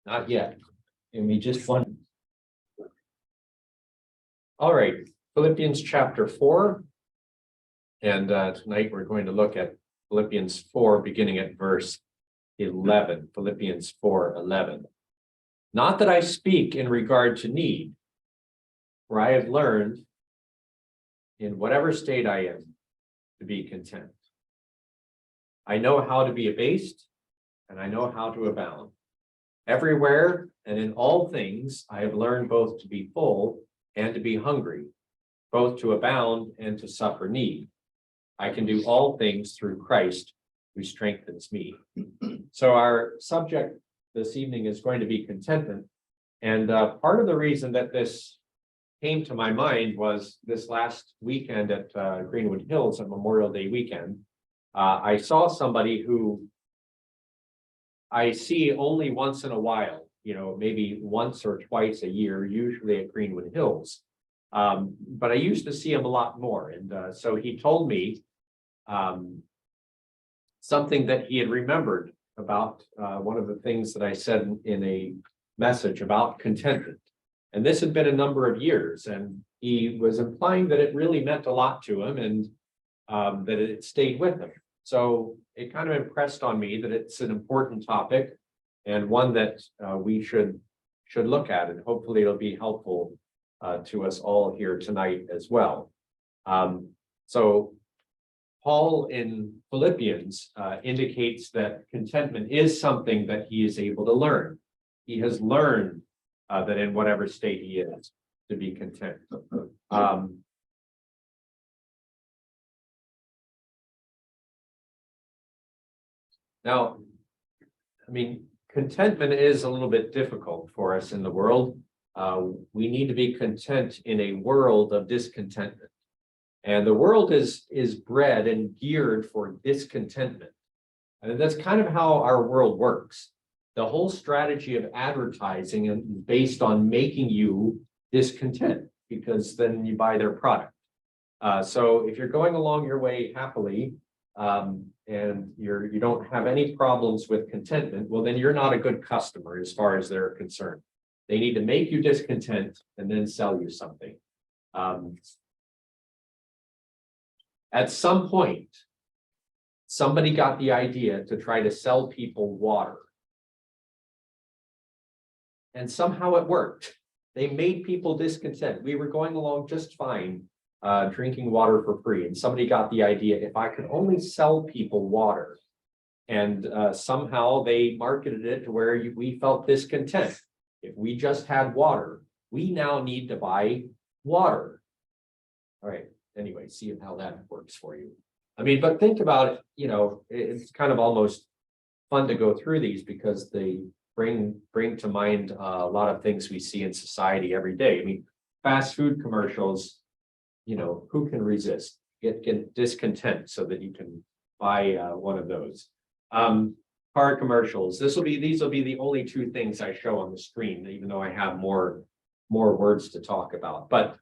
Not yet. And we just one. All right, Philippians chapter 4. And tonight we're going to look at Philippians 4, beginning at verse 11. Philippians 4:11. Not that I speak in regard to need, for I have learned in whatever state I am to be content. I know how to be abased, and I know how to abound. Everywhere and in all things, I have learned both to be full and to be hungry, both to abound and to suffer need. I can do all things through Christ who strengthens me. So our subject this evening is going to be contentment. And part of the reason that this came to my mind was this last weekend at Greenwood Hills on Memorial Day weekend. I saw somebody who I see only once in a while, maybe once or twice a year, usually at Greenwood Hills. But I used to see him a lot more. And so he told me something that he had remembered about one of the things that I said in a message about contentment. And this had been a number of years, and he was implying that it really meant a lot to him and that it stayed with him. So it kind of impressed on me that it's an important topic and one that we should look at, and hopefully it'll be helpful to us all here tonight as well. So Paul in Philippians indicates that contentment is something that he is able to learn. He has learned that in whatever state he is, to be content. Now, contentment is a little bit difficult for us in the world. We need to be content in a world of discontentment. And the world is bred and geared for discontentment. And that's kind of how our world works. The whole strategy of advertising is based on making you discontent, because then you buy their product. So if you're going along your way happily, and you don't have any problems with contentment, well, then you're not a good customer as far as they're concerned. They need to make you discontent and then sell you something. At some point, somebody got the idea to try to sell people water. And somehow it worked. They made people discontent. We were going along just fine, drinking water for free. And somebody got the idea, if I could only sell people water, and somehow they marketed it to where we felt discontent. If we just had water, we now need to buy water. All right. Anyway, see how that works for you. But think about it, it's kind of almost fun to go through these because they bring to mind a lot of things we see in society every day. Fast food commercials, who can resist? Get discontent so that you can buy one of those. Car commercials. These will be the only two things I show on the screen, even though I have more words to talk about. But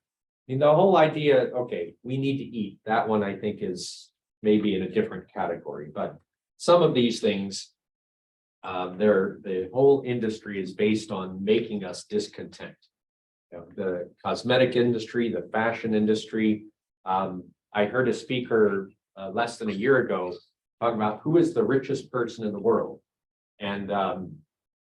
the whole idea, okay, we need to eat. That one I think is maybe in a different category. But some of these things, the whole industry is based on making us discontent. The cosmetic industry, the fashion industry. I heard a speaker less than a year ago talking about who is the richest person in the world. And of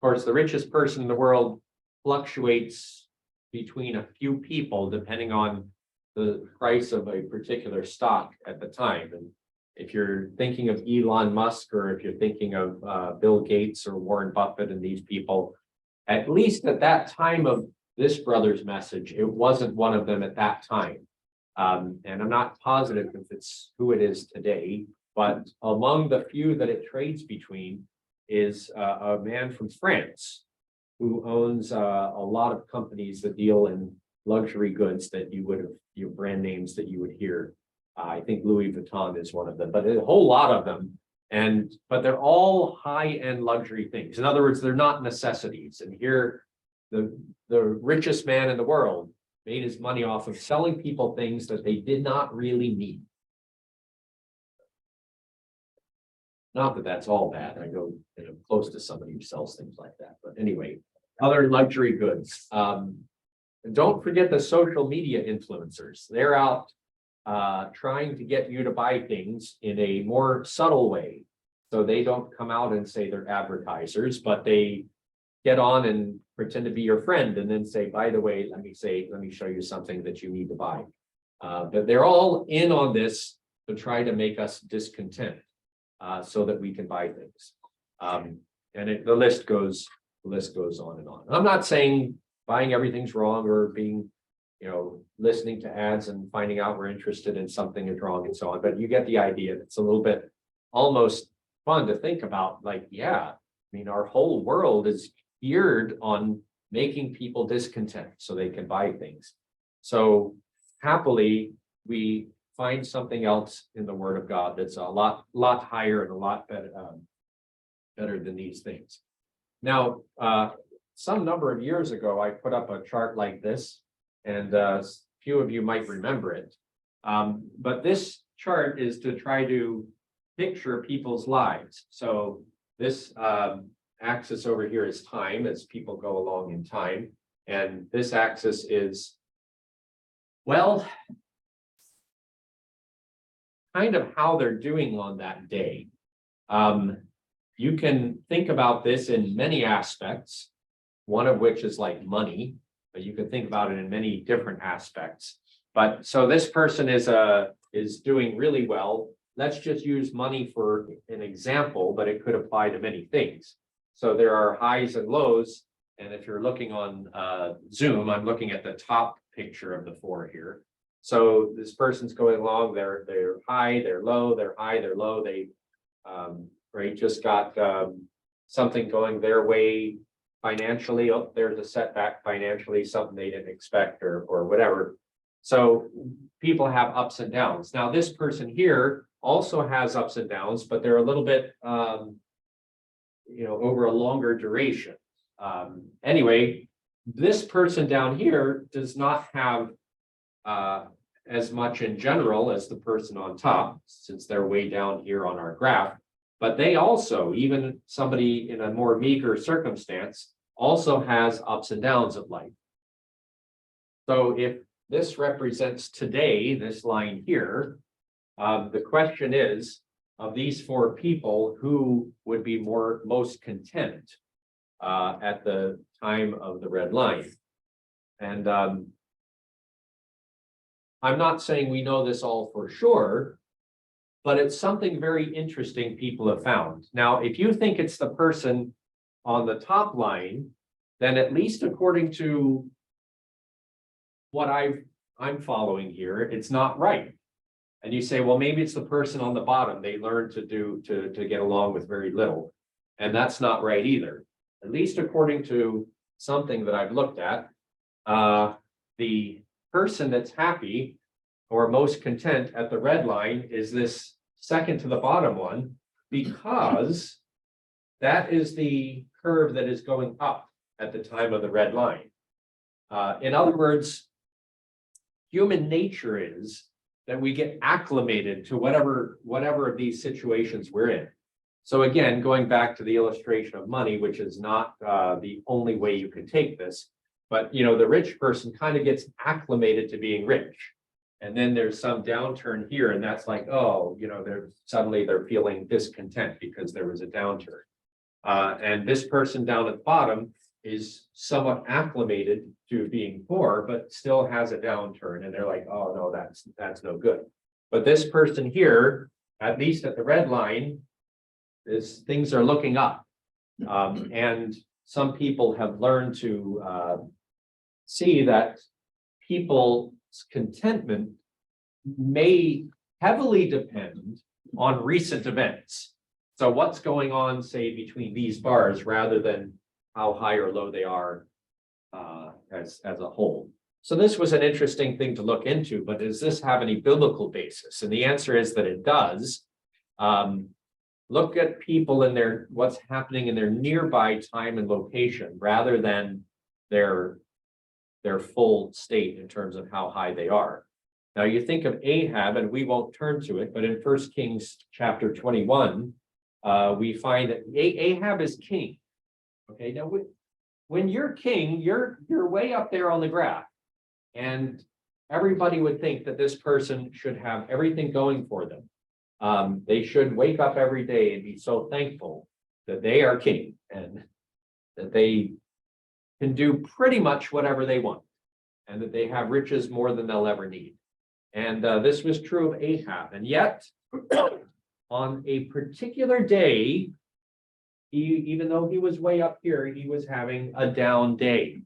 course, the richest person in the world fluctuates between a few people depending on the price of a particular stock at the time. And if you're thinking of Elon Musk, or if you're thinking of Bill Gates or Warren Buffett and these people, at least at that time of this brother's message, it wasn't one of them at that time. And I'm not positive if it's who it is today, but among the few that it trades between is a man from France who owns a lot of companies that deal in luxury goods that your brand names that you would hear. I think Louis Vuitton is one of them, but a whole lot of them. But they're all high-end luxury things. In other words, they're not necessities. And here, the richest man in the world made his money off of selling people things that they did not really need. Not that that's all bad. I go close to somebody who sells things like that. But anyway, other luxury goods. Don't forget the social media influencers. They're out trying to get you to buy things in a more subtle way. So they don't come out and say they're advertisers, but they get on and pretend to be your friend and then say, by the way, let me show you something that you need to buy. But they're all in on this to try to make us discontent so that we can buy things. The list goes on and on. I'm not saying buying everything's wrong or being, listening to ads and finding out we're interested in something is wrong and so on, but you get the idea. It's a little bit almost fun to think about, like, yeah, I mean, our whole world is geared on making people discontent so they can buy things. So happily, we find something else in the Word of God that's a lot higher and a lot better than these things. Now, some number of years ago, I put up a chart like this, and a few of you might remember it. But this chart is to try to picture people's lives. So this axis over here is time, as people go along in time. And this axis is, well, kind of how they're doing on that day. You can think about this in many aspects, one of which is like money, but you can think about it in many different aspects. But so this person is doing really well. Let's just use money for an example, but it could apply to many things. So there are highs and lows. And if you're looking on Zoom, I'm looking at the top picture of the four here. So this person's going along, they're high, they're low, they're high, they're low. They just got something going their way financially. Oh, there's a setback financially, something they didn't expect or whatever. So people have ups and downs. Now, this person here also has ups and downs, but they're a little bit, over a longer duration. Anyway, this person down here does not have as much in general as the person on top, since they're way down here on our graph. But they also, even somebody in a more meager circumstance, also has ups and downs of life. So if this represents today, this line here, the question is, of these four people, who would be most content at the time of the red line? And I'm not saying we know this all for sure, but it's something very interesting people have found. Now, if you think it's the person on the top line, then at least according to what I'm following here, it's not right. And you say, well, maybe it's the person on the bottom. They learned to get along with very little. And that's not right either. At least according to something that I've looked at, the person that's happy or most content at the red line is this second to the bottom one, because that is the curve that is going up at the time of the red line. In other words, human nature is that we get acclimated to whatever of these situations we're in. So again, going back to the illustration of money, which is not the only way you can take this, but the rich person kind of gets acclimated to being rich. And then there's some downturn here, and that's like, oh, they're feeling discontent because there was a downturn. And this person down at the bottom is somewhat acclimated to being poor, but still has a downturn, and they're like, oh no, that's no good. But this person here, at least at the red line, things are looking up. And some people have learned to see that people's contentment may heavily depend on recent events. So what's going on, say, between these bars, rather than how high or low they are as a whole. So this was an interesting thing to look into, but does this have any biblical basis? And the answer is that it does. Look at people in what's happening in their nearby time and location, rather than their full state in terms of how high they are. Now you think of Ahab, and we won't turn to it, but in 1 Kings chapter 21, we find that Ahab is king. Okay, now when you're king, you're way up there on the graph. And everybody would think that this person should have everything going for them. They should wake up every day and be so thankful that they are king and that they can do pretty much whatever they want and that they have riches more than they'll ever need. And this was true of Ahab. And yet, on a particular day, even though he was way up here, he was having a down day.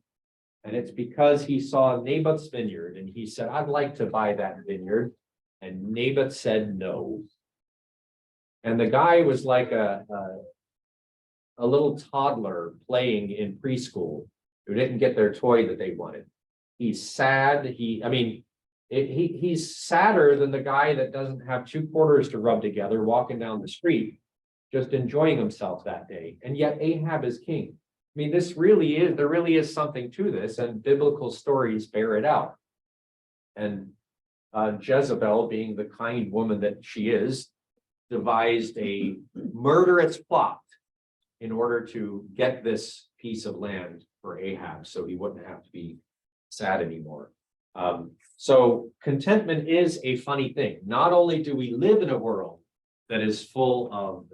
And it's because he saw Naboth's vineyard and he said, I'd like to buy that vineyard. And Naboth said no. And the guy was like a little toddler playing in preschool who didn't get their toy that they wanted. He's sad. He's sadder than the guy that doesn't have 2 quarters to rub together walking down the street, just enjoying himself that day. And yet Ahab is king. I mean, there really is something to this, and biblical stories bear it out. And Jezebel, being the kind woman that she is, devised a murderous plot in order to get this piece of land for Ahab so he wouldn't have to be sad anymore. So contentment is a funny thing. Not only do we live in a world that is full of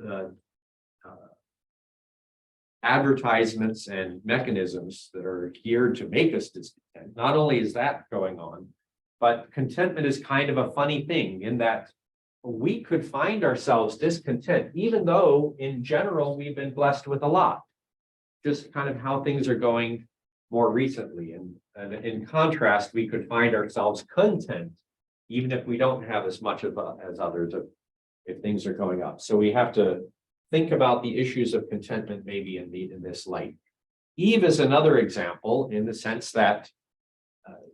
advertisements and mechanisms that are geared to make us discontent, not only is that going on, but contentment is kind of a funny thing in that we could find ourselves discontent, even though in general we've been blessed with a lot. Just kind of how things are going more recently. And in contrast, we could find ourselves content, even if we don't have as much as others if things are going up. So we have to think about the issues of contentment maybe in this light. Eve is another example in the sense that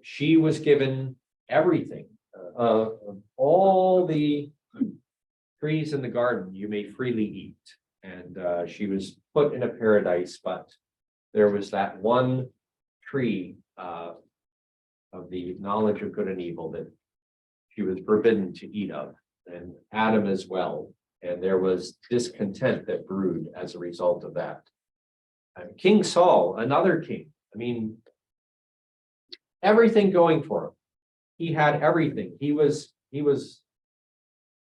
she was given everything. All the trees in the garden you may freely eat. And she was put in a paradise, but there was that one tree of the knowledge of good and evil that she was forbidden to eat of, and Adam as well. And there was discontent that brewed as a result of that. And King Saul, another king, I mean, everything going for him. He had everything. He was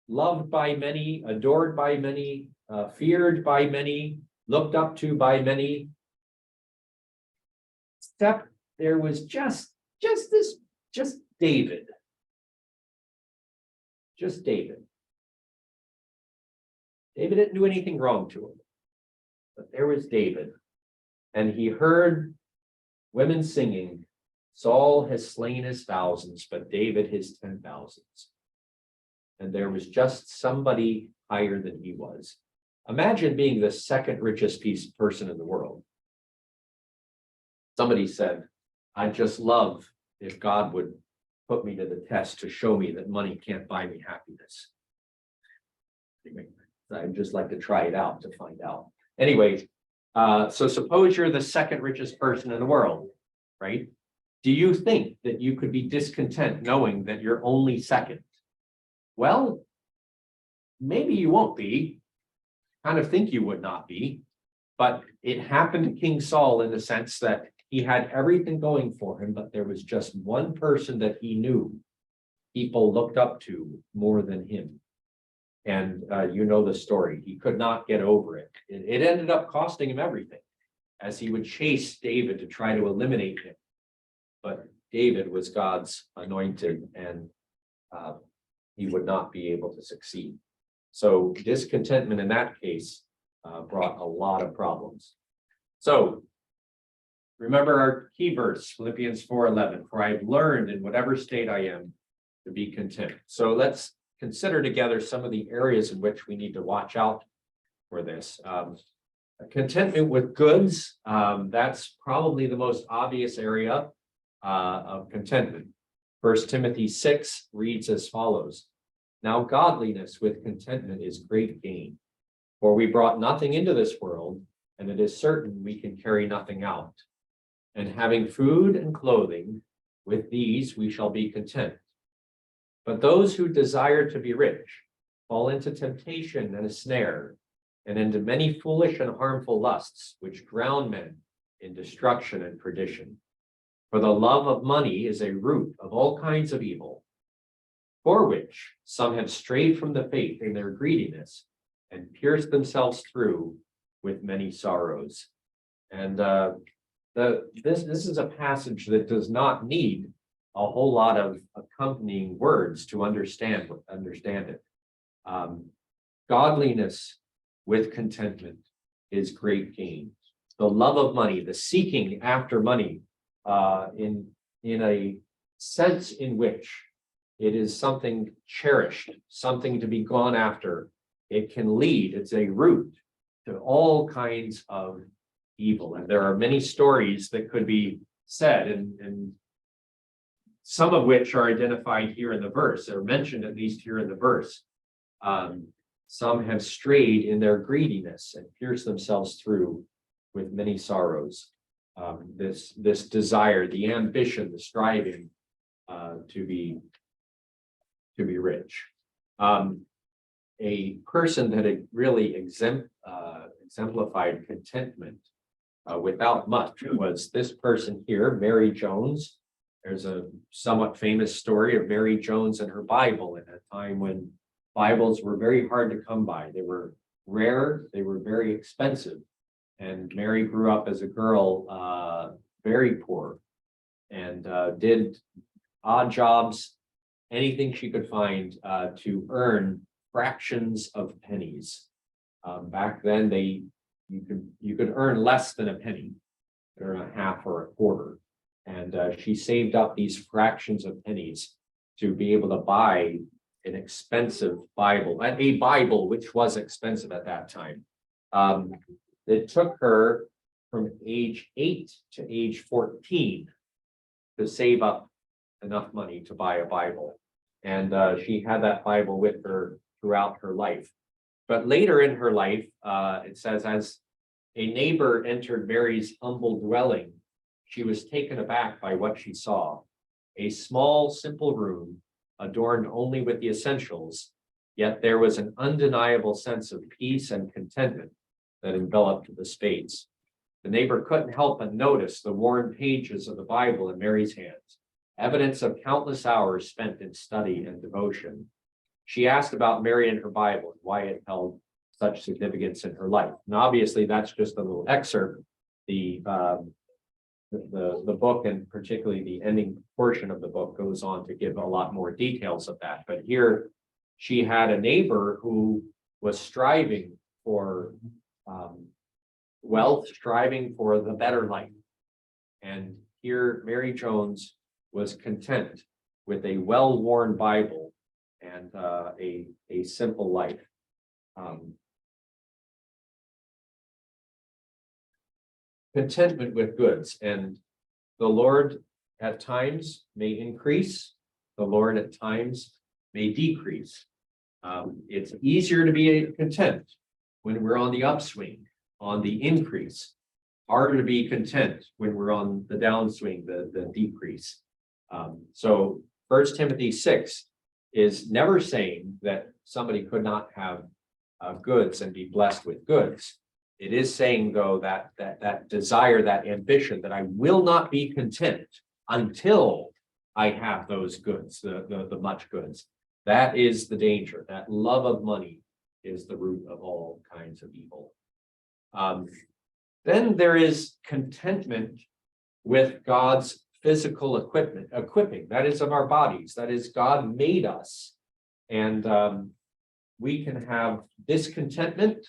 loved by many, adored by many, feared by many, looked up to by many. Except there was just David. Just David. David didn't do anything wrong to him, but there was David. And he heard women singing, Saul has slain his thousands, but David his 10,000s. And there was just somebody higher than he was. Imagine being the second richest person in the world. Somebody said, I'd just love if God would put me to the test to show me that money can't buy me happiness. I'd just like to try it out to find out. Anyway, so suppose you're the second richest person in the world, right? Do you think that you could be discontent knowing that you're only second? Well, maybe you won't be. Kind of think you would not be. But it happened to King Saul in the sense that he had everything going for him, but there was just one person that he knew people looked up to more than him. And you know the story. He could not get over it. It ended up costing him everything as he would chase David to try to eliminate him. But David was God's anointed, and he would not be able to succeed. So discontentment in that case brought a lot of problems. So remember our key verse, Philippians 4:11, for I've learned in whatever state I am to be content. So let's consider together some of the areas in which we need to watch out for this. Contentment with goods, that's probably the most obvious area of contentment. 1 Timothy 6 reads as follows. Now godliness with contentment is great gain, for we brought nothing into this world, and it is certain we can carry nothing out. And having food and clothing, with these we shall be content. But those who desire to be rich fall into temptation and a snare, and into many foolish and harmful lusts, which drown men in destruction and perdition. For the love of money is a root of all kinds of evil, for which some have strayed from the faith in their greediness and pierced themselves through with many sorrows. And this is a passage that does not need a whole lot of accompanying words to understand it. Godliness with contentment is great gain. The love of money, the seeking after money, in a sense in which it is something cherished, something to be gone after. It can lead, it's a root to all kinds of evil. And there are many stories that could be said, and some of which are identified here in the verse, or mentioned at least here in the verse. Some have strayed in their greediness and pierced themselves through with many sorrows. This desire, the ambition, the striving to be rich. A person that had really exemplified contentment without much was this person here, Mary Jones. There's a somewhat famous story of Mary Jones and her Bible at a time when Bibles were very hard to come by. They were rare, they were very expensive. And Mary grew up as a girl, very poor, and did odd jobs, anything she could find to earn fractions of pennies. Back then, you could earn less than a penny, earn a half or a quarter, and she saved up these fractions of pennies to be able to buy an expensive Bible, a Bible which was expensive at that time. It took her from age 8 to age 14 to save up enough money to buy a Bible. And she had that Bible with her throughout her life. But later in her life, it says, as a neighbor entered Mary's humble dwelling, she was taken aback by what she saw. A small, simple room adorned only with the essentials, yet there was an undeniable sense of peace and contentment that enveloped the space. The neighbor couldn't help but notice the worn pages of the Bible in Mary's hands, evidence of countless hours spent in study and devotion. She asked about Mary and her Bible and why it held such significance in her life. And obviously, that's just a little excerpt. The book, and particularly the ending portion of the book, goes on to give a lot more details of that. But here, she had a neighbor who was striving for wealth, striving for the better life. And here, Mary Jones was content with a well-worn Bible and a simple life. Contentment with goods, and the Lord at times may increase, the Lord at times may decrease. It's easier to be content when we're on the upswing, on the increase. Harder to be content when we're on the downswing, the decrease. So 1 Timothy 6 is never saying that somebody could not have goods and be blessed with goods. It is saying, though, that desire, that ambition, that I will not be content until I have those goods, the much goods. That is the danger. That love of money is the root of all kinds of evil. Then there is contentment with God's physical equipping. That is of our bodies. That is, God made us. And we can have discontentment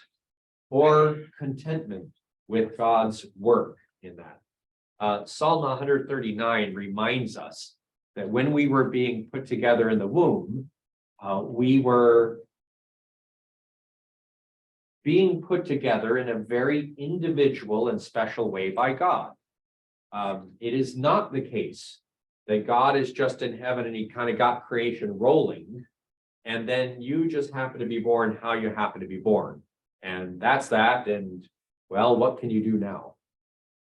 or contentment with God's work in that. Psalm 139 reminds us that when we were being put together in the womb, we were being put together in a very individual and special way by God. It is not the case that God is just in heaven and he kind of got creation rolling, and then you just happen to be born how you happen to be born. And that's that. And well, what can you do now?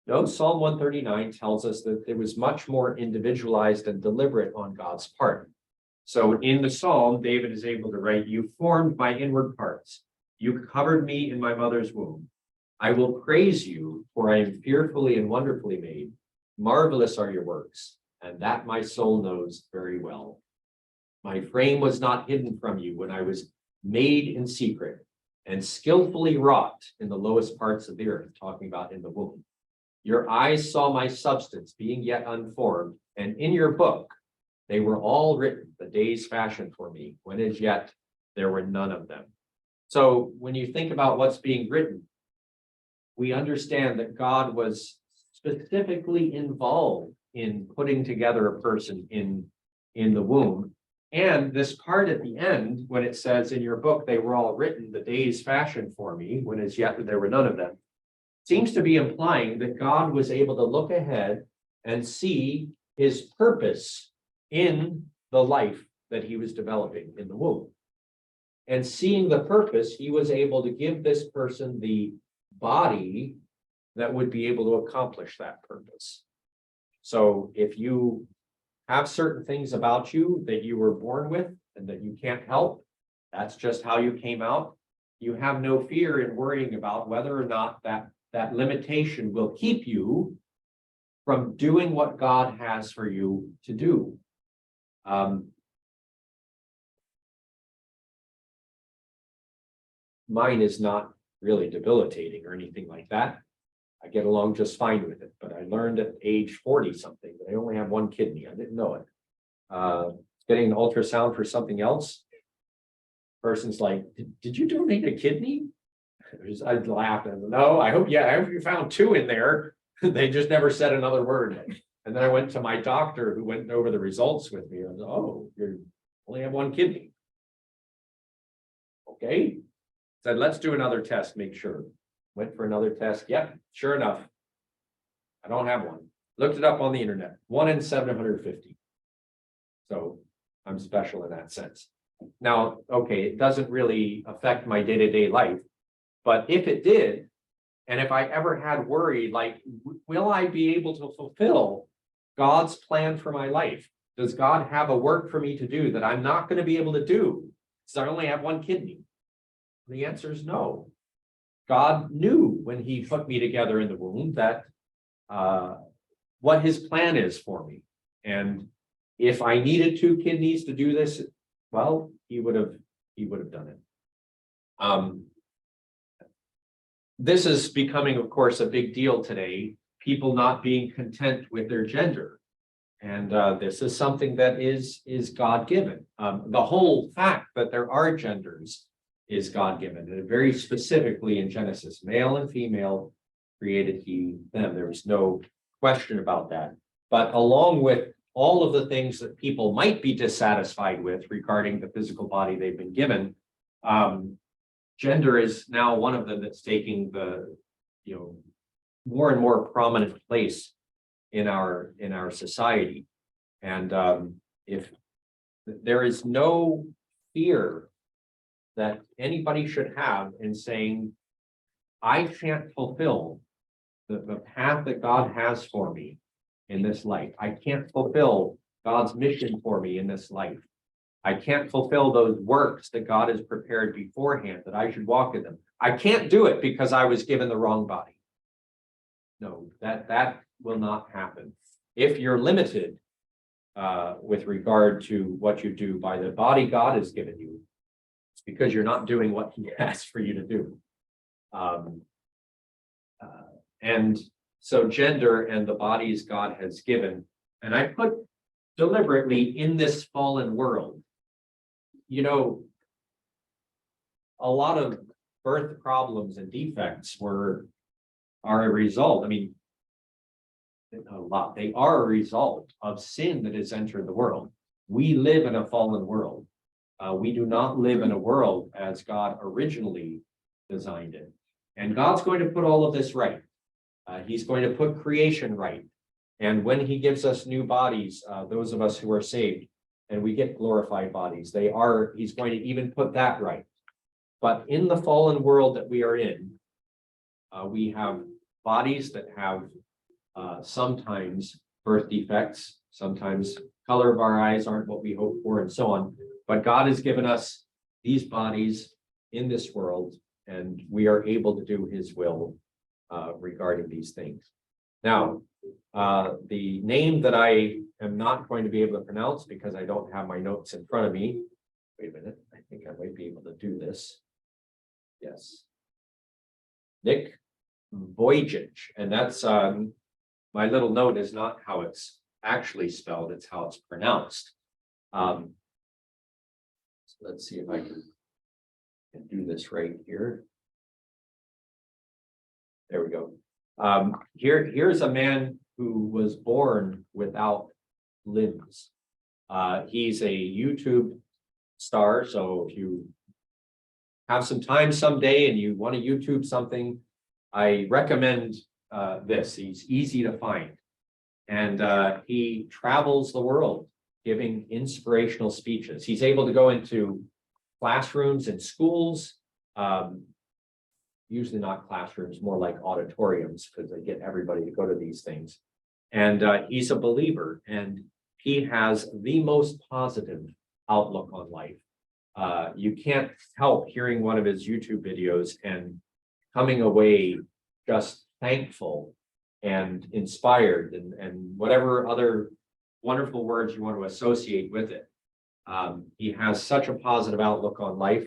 No, Psalm 139 tells us that it was much more individualized and deliberate on God's part. So in the Psalm, David is able to write, "You formed my inward parts. You covered me in my mother's womb. I will praise you for For I am fearfully and wonderfully made. Marvelous are your works, and that my soul knows very well. My frame was not hidden from you when I was made in secret and skillfully wrought in the lowest parts of the earth, talking about in the womb. Your eyes saw my substance being yet unformed, and in your book they were all written, the days fashioned for me, when as yet there were none of them. So when you think about what's being written, we understand that God was specifically involved in putting together a person in the womb. And this part at the end, when it says in your book, they were all written, the days fashioned for me, when as yet there were none of them, seems to be implying that God was able to look ahead and see his purpose in the life that he was developing in the womb. And seeing the purpose, he was able to give this person the body that would be able to accomplish that purpose. So if you have certain things about you that you were born with and that you can't help, that's just how you came out. You have no fear in worrying about whether or not that limitation will keep you from doing what God has for you to do. Mine is not really debilitating or anything like that. I get along just fine with it, but I learned at age 40 something that I only have one kidney. I didn't know it. Getting an ultrasound for something else. Person's like, did you donate a kidney? I laughed and no, I hope you found two in there. They just never said another word. And then I went to my doctor who went over the results with me. I was, oh, you only have one kidney. Okay. Said, let's do another test, make sure. Went for another test. Yep, sure enough. I don't have one. Looked it up on the internet. 1 in 750. So I'm special in that sense. Now, okay, it doesn't really affect my day-to-day life, but if it did, and if I ever had worry, like, will I be able to fulfill God's plan for my life? Does God have a work for me to do that I'm not going to be able to do because I only have one kidney? The answer is no. God knew when he put me together in the womb that what his plan is for me. And if I needed two kidneys to do this, well, he would have done it. This is becoming, of course, a big deal today, people not being content with their gender. And this is something that is God-given. The whole fact that there are genders is God-given, and very specifically in Genesis, male and female created he them. There was no question about that. But along with all of the things that people might be dissatisfied with regarding the physical body they've been given, gender is now one of them that's taking the more and more prominent place in our society. And if there is no fear that anybody should have in saying, I can't fulfill the path that God has for me in this life. I can't fulfill God's mission for me in this life. I can't fulfill those works that God has prepared beforehand, that I should walk in them. I can't do it because I was given the wrong body. No, that will not happen. If you're limited with regard to what you do by the body God has given you, it's because you're not doing what he asked for you to do. And so gender and the bodies God has given, and I put deliberately in this fallen world, a lot of birth problems and defects are a result. I mean, they are a result of sin that has entered the world. We live in a fallen world. We do not live in a world as God originally designed it. And God's going to put all of this right. He's going to put creation right. And when he gives us new bodies, those of us who are saved, and we get glorified bodies, he's going to even put that right. But in the fallen world that we are in, we have bodies that have sometimes birth defects, sometimes color of our eyes aren't what we hope for, and so on. But God has given us these bodies in this world, and we are able to do his will regarding these things. Now, the name that I am not going to be able to pronounce because I don't have my notes in front of me. Wait a minute, I think I might be able to do this. Yes. Nick Vujicic, and that's my little note is not how it's actually spelled, it's how it's pronounced. So let's see if I can do this right here. There we go. Here's a man who was born without limbs. He's a YouTube star, so if you have some time someday and you want to YouTube something, I recommend this. He's easy to find. And he travels the world giving inspirational speeches. He's able to go into classrooms and schools, usually not classrooms, more like auditoriums, because they get everybody to go to these things. And he's a believer, and he has the most positive outlook on life. You can't help hearing one of his YouTube videos and coming away just thankful and inspired and whatever other wonderful words you want to associate with it. He has such a positive outlook on life.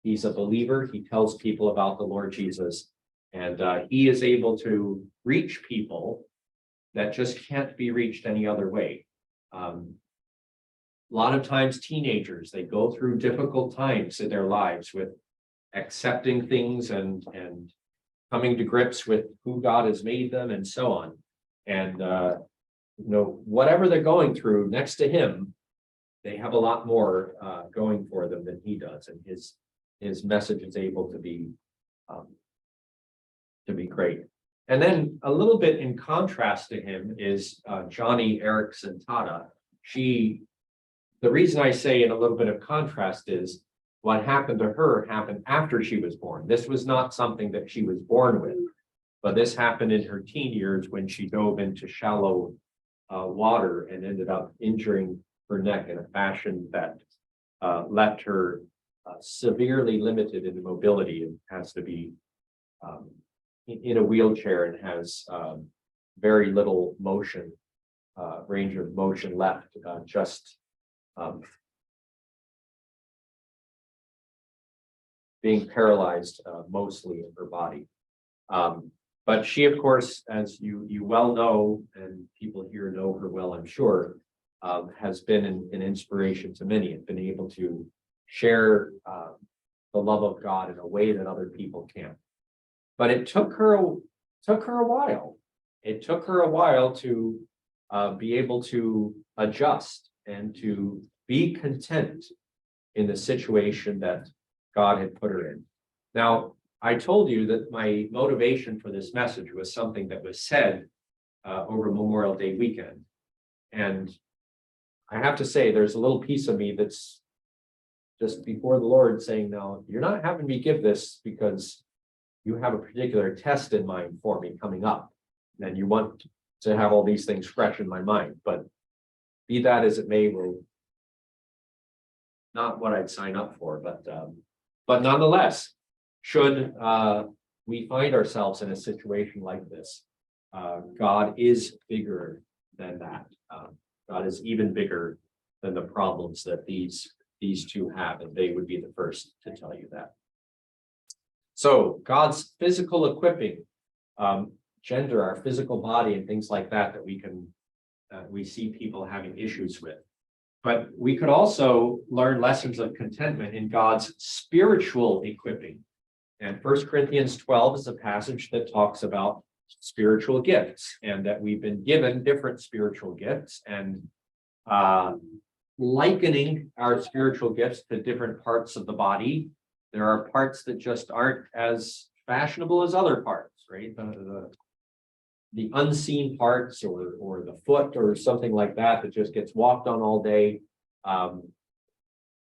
He's a believer. He tells people about the Lord Jesus, and he is able to reach people that just can't be reached any other way. A lot of times teenagers, they go through difficult times in their lives with accepting things and coming to grips with who God has made them and so on. And whatever they're going through, next to him, they have a lot more going for them than he does, and his message is able to be great. And then a little bit in contrast to him is Johnny Erickson Tada. The reason I say in a little bit of contrast is what happened to her happened after she was born. This was not something that she was born with, but this happened in her teen years when she dove into shallow water and ended up injuring her neck in a fashion that left her severely limited in mobility and has to be in a wheelchair and has very little motion, range of motion left, just being paralyzed mostly in her body. But she, of course, as you well know, and people here know her well, I'm sure, has been an inspiration to many and been able to share the love of God in a way that other people can't. But it took her a while. It took her a while to be able to adjust and to be content in the situation that God had put her in. Now, I told you that my motivation for this message was something that was said over Memorial Day weekend. And I have to say, there's a little piece of me that's just before the Lord saying, no, you're not having me give this because you have a particular test in mind for me coming up. And you want to have all these things fresh in my mind. But be that as it may, will not what I'd sign up for. But nonetheless, should we find ourselves in a situation like this, God is bigger than that. God is even bigger than the problems that these two have, and they would be the first to tell you that. So God's physical equipping, gender, our physical body, and things like that we see people having issues with. But we could also learn lessons of contentment in God's spiritual equipping. And 1 Corinthians 12 is a passage that talks about spiritual gifts and that we've been given different spiritual gifts, and likening our spiritual gifts to different parts of the body. There are parts that just aren't as fashionable as other parts, right? The unseen parts or the foot or something like that just gets walked on all day.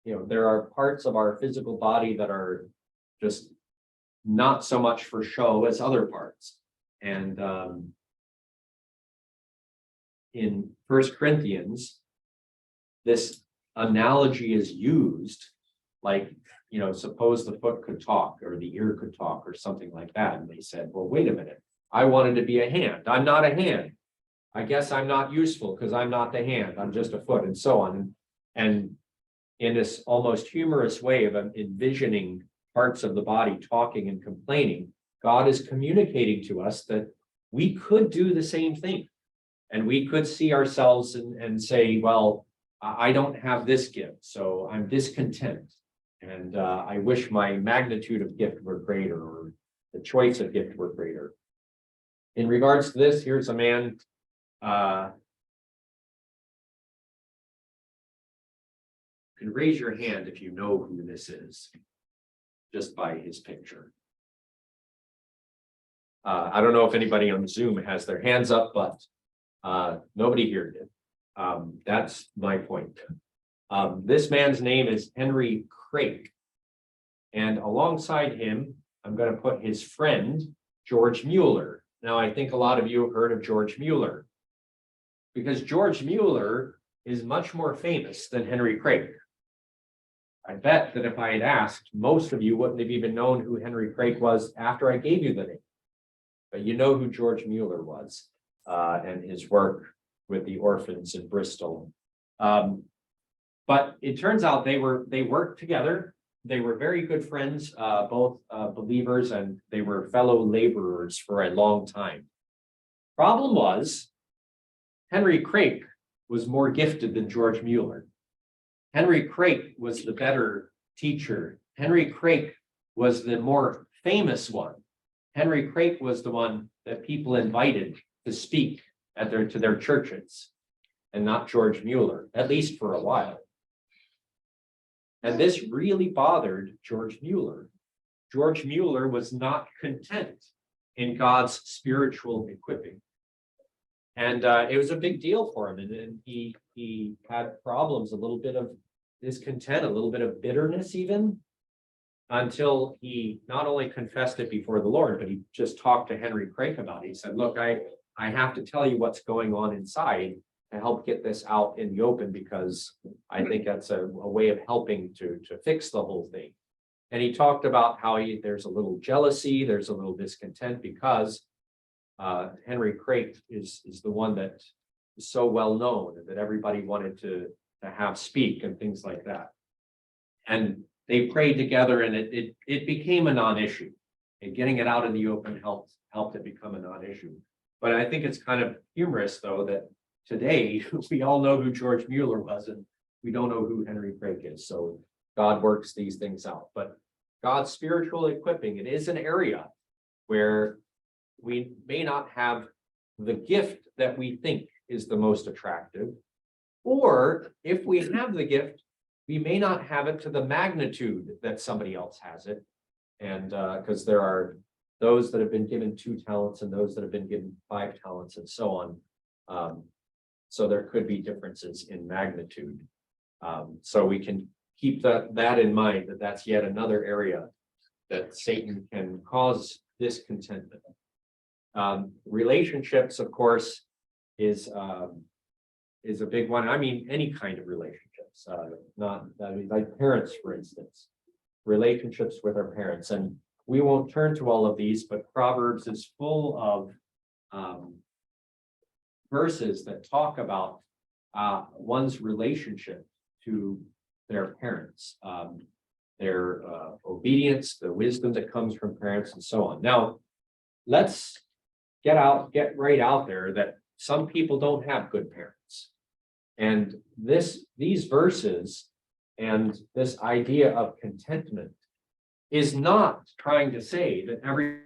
There are parts of our physical body that are just not so much for show as other parts. And in 1 Corinthians, this analogy is used like suppose the foot could talk or the ear could talk or something like that. And they said, well, wait a minute. I wanted to be a hand. I'm not a hand. I guess I'm not useful because I'm not the hand. I'm just a foot, and so on. And in this almost humorous way of envisioning parts of the body talking and complaining, God is communicating to us that we could do the same thing. And we could see ourselves and say, well, I don't have this gift, so I'm discontent. And I wish my magnitude of gift were greater, or the choice of gift were greater. In regards to this, here's a man. You can raise your hand if you know who this is, just by his picture. I don't know if anybody on Zoom has their hands up, but nobody here did. That's my point. This man's name is Henry Craik. And alongside him, I'm going to put his friend, George Mueller. Now, I think a lot of you have heard of George Mueller, because George Mueller is much more famous than Henry Craik. I bet that if I had asked, most of you wouldn't have even known who Henry Craik was after I gave you the name. But you know who George Mueller was, and his work with the orphans in Bristol. But it turns out they worked together. They were very good friends, both believers, and they were fellow laborers for a long time. Problem was, Henry Craik was more gifted than George Mueller. Henry Craik was the better teacher. Henry Craik was the more famous one. Henry Craik was the one that people invited to speak to their churches, and not George Mueller, at least for a while. And this really bothered George Mueller. George Mueller was not content in God's spiritual equipping. And it was a big deal for him. And he had problems, a little bit of discontent, a little bit of bitterness even, until he not only confessed it before the Lord, but he just talked to Henry Craik about it. He said, look, I have to tell you what's going on inside to help get this out in the open, because I think that's a way of helping to fix the whole thing. And he talked about how there's a little jealousy, there's a little discontent, because Henry Craik is the one that is so well known and that everybody wanted to have speak and things like that. And they prayed together, and it became a non-issue. And getting it out in the open helped it become a non-issue. But I think it's kind of humorous, though, that today we all know who George Mueller was, and we don't know who Henry Craik is. So God works these things out. But God's spiritual equipping, it is an area where we may not have the gift that we think is the most attractive, or if we have the gift, we may not have it to the magnitude that somebody else has it. And because there are those that have been given 2 talents and those that have been given 5 talents and so on. So there could be differences in magnitude. So we can keep that in mind, that that's yet another area that Satan can cause discontentment. Relationships, of course, is a big one. I mean, any kind of relationships, like parents, for instance, relationships with our parents. And we won't turn to all of these, but Proverbs is full of verses that talk about one's relationship to their parents, their obedience, the wisdom that comes from parents, and so on. Now, let's get right out there that some people don't have good parents. And these verses and this idea of contentment is not trying to say that every